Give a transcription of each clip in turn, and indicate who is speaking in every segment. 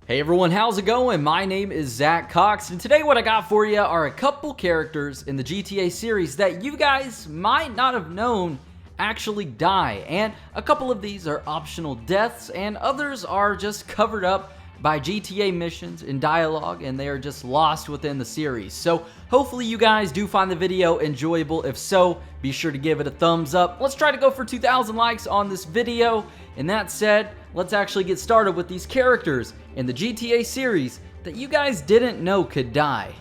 Speaker 1: Hey everyone, how's it going? My name is Zach Cox, and today what I got for you are a couple characters in the GTA series that you guys might not have known actually die, and a couple of these are optional deaths, and others are just covered up by GTA missions and dialogue, and they are just lost within the series. So hopefully you guys do find the video enjoyable. If so, be sure to give it a thumbs up. Let's try to go for 2,000 likes on this video. And that said, let's actually get started with these characters in the GTA series that you guys didn't know could die.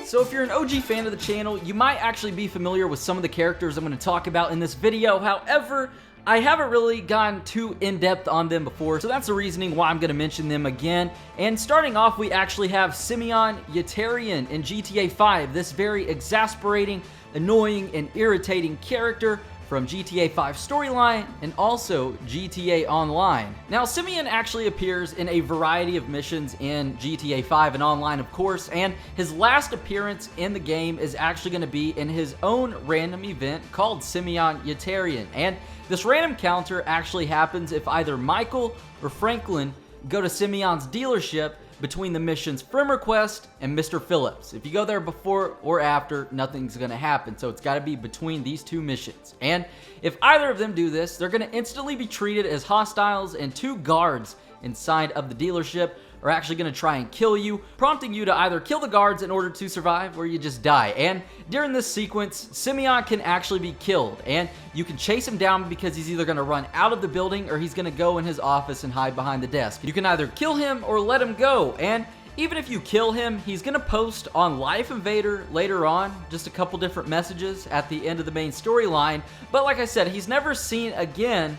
Speaker 1: So if you're an OG fan of the channel, you might actually be familiar with some of the characters I'm going to talk about in this video. However, I haven't really gone too in-depth on them before, so that's the reasoning why I'm going to mention them again. And starting off, we actually have Simeon Yetarian in GTA 5, this very exasperating, annoying, and irritating character from GTA 5 storyline and also GTA Online. Now, Simeon actually appears in a variety of missions in GTA 5 and Online, of course, and his last appearance in the game is actually going to be in his own random event called Simeon Yetarian. And this random counter actually happens if either Michael or Franklin go to Simeon's dealership between the missions FriendRequest and Mr. Phillips. If you go there before or after, nothing's going to happen. So it's got to be between these two missions. And if either of them do this, they're going to instantly be treated as hostiles, and two guards inside of the dealership are actually going to try and kill you, prompting you to either kill the guards in order to survive or you just die. And during this sequence, Simeon can actually be killed, and you can chase him down because he's either going to run out of the building or he's going to go in his office and hide behind the desk. You can either kill him or let him go, and even if you kill him, he's going to post on Life Invader later on, just a couple different messages at the end of the main storyline. But like I said, he's never seen again,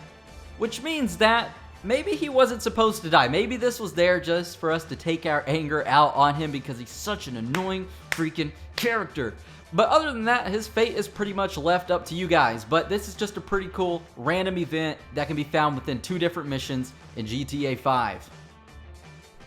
Speaker 1: which means that maybe he wasn't supposed to die. Maybe this was there just for us to take our anger out on him because he's such an annoying freaking character. But other than that, his fate is pretty much left up to you guys. But this is just a pretty cool random event that can be found within two different missions in GTA 5.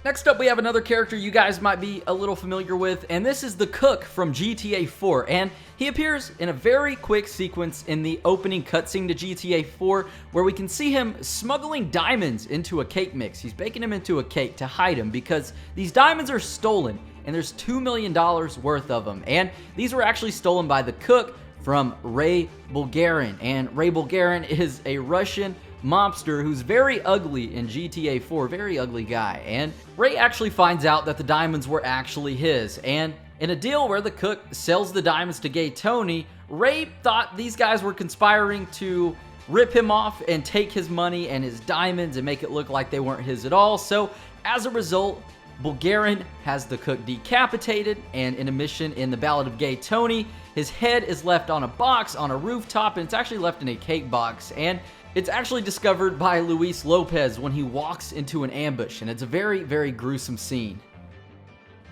Speaker 1: Next up, we have another character you guys might be a little familiar with, and this is the Cook from GTA 4, and he appears in a very quick sequence in the opening cutscene to GTA 4, where we can see him smuggling diamonds into a cake mix. He's baking them into a cake to hide them because these diamonds are stolen, and there's $2 million worth of them, and these were actually stolen by the Cook from Ray Bulgarin, and Ray Bulgarin is a Russian mobster who's very ugly in GTA 4, very ugly guy. And Ray actually finds out that the diamonds were actually his, and in a deal where the Cook sells the diamonds to Gay Tony, Ray thought these guys were conspiring to rip him off and take his money and his diamonds and make it look like they weren't his at all. So as a result, Bulgarin has the Cook decapitated, and in a mission in the Ballad of Gay Tony, his head is left on a box on a rooftop, and it's actually left in a cake box, and it's actually discovered by Luis Lopez when he walks into an ambush, and it's a very, very gruesome scene.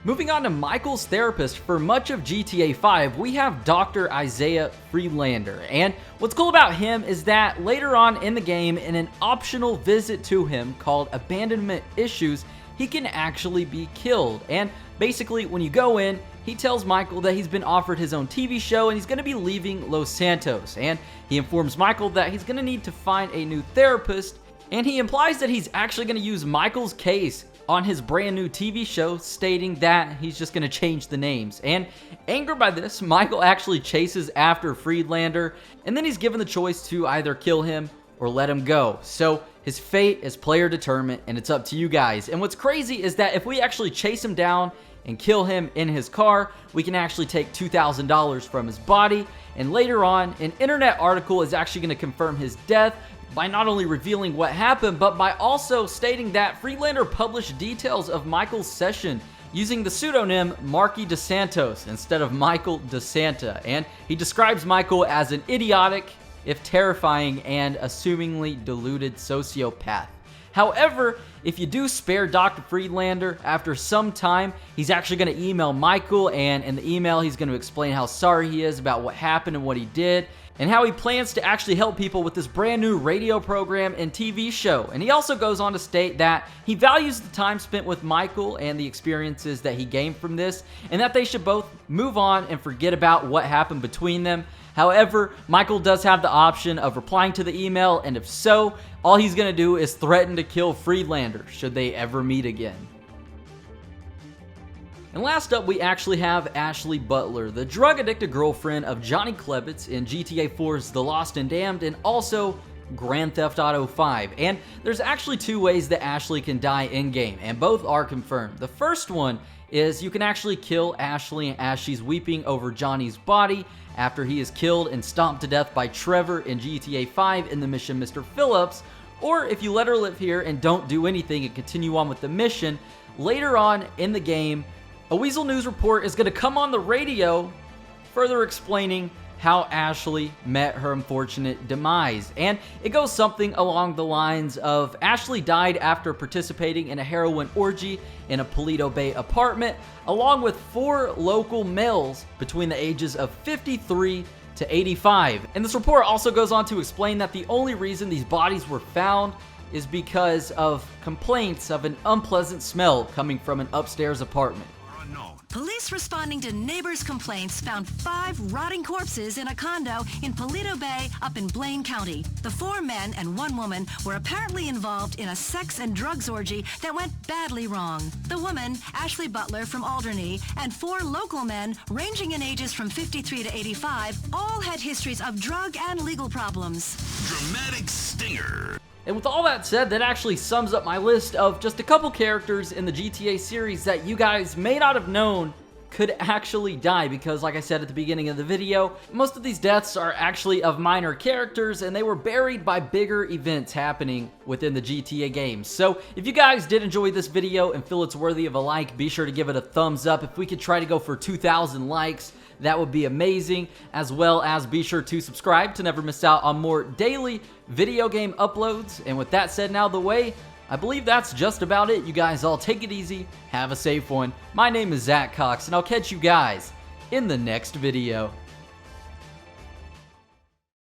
Speaker 1: Moving on to Michael's therapist, for much of GTA 5, we have Dr. Isaiah Friedlander, and what's cool about him is that later on in the game, in an optional visit to him called Abandonment Issues, he can actually be killed. And basically, when you go in, he tells Michael that he's been offered his own TV show and he's going to be leaving Los Santos. And he informs Michael that he's going to need to find a new therapist. And he implies that he's actually going to use Michael's case on his brand new TV show, stating that he's just going to change the names. And angered by this, Michael actually chases after Friedlander, and then he's given the choice to either kill him or let him go. So his fate is player determined, and it's up to you guys. And what's crazy is that if we actually chase him down and kill him in his car, we can actually take $2,000 from his body. And later on, an internet article is actually going to confirm his death by not only revealing what happened, but by also stating that Friedlander published details of Michael's session using the pseudonym Marky DeSantos instead of Michael DeSanta. And he describes Michael as an idiotic, if terrifying, and assumingly deluded sociopath. However, if you do spare Dr. Friedlander, after some time, he's actually going to email Michael, and in the email, he's going to explain how sorry he is about what happened and what he did. and how he plans to actually help people with this brand new radio program and TV show. And he also goes on to state that he values the time spent with Michael and the experiences that he gained from this, and that they should both move on and forget about what happened between them. However, Michael does have the option of replying to the email, and if so, all he's going to do is threaten to kill Friedlander should they ever meet again. And last up, we actually have Ashley Butler, the drug-addicted girlfriend of Johnny Klebitz in GTA 4's The Lost and Damned, and also Grand Theft Auto 5. And there's actually two ways that Ashley can die in-game, and both are confirmed. The first one is you can actually kill Ashley as she's weeping over Johnny's body after he is killed and stomped to death by Trevor in GTA 5 in the mission Mr. Phillips, or if you let her live here and don't do anything and continue on with the mission, later on in the game, a Weazel News report is going to come on the radio further explaining how Ashley met her unfortunate demise. And it goes something along the lines of Ashley died after participating in a heroin orgy in a Paleto Bay apartment, along with 4 local males between the ages of 53 to 85. And this report also goes on to explain that the only reason these bodies were found is because of complaints of an unpleasant smell coming from an upstairs apartment.
Speaker 2: Police responding to neighbors' complaints found 5 rotting corpses in a condo in Paleto Bay up in Blaine County. The 4 men and 1 woman were apparently involved in a sex and drugs orgy that went badly wrong. The woman, Ashley Butler from Alderney, and 4 local men ranging in ages from 53 to 85 all had histories of drug and legal problems.
Speaker 3: Dramatic stinger.
Speaker 1: And with all that said, that actually sums up my list of just a couple characters in the GTA series that you guys may not have known could actually die, because like I said at the beginning of the video, most of these deaths are actually of minor characters and they were buried by bigger events happening within the GTA games. So if you guys did enjoy this video and feel it's worthy of a like, be sure to give it a thumbs up. If we could try to go for 2,000 likes, that would be amazing, as well as be sure to subscribe to never miss out on more daily video game uploads. And with that said, now the way, I believe that's just about it. You guys all take it easy, have a safe one. My name is Zach Cox, and I'll catch you guys in the next video.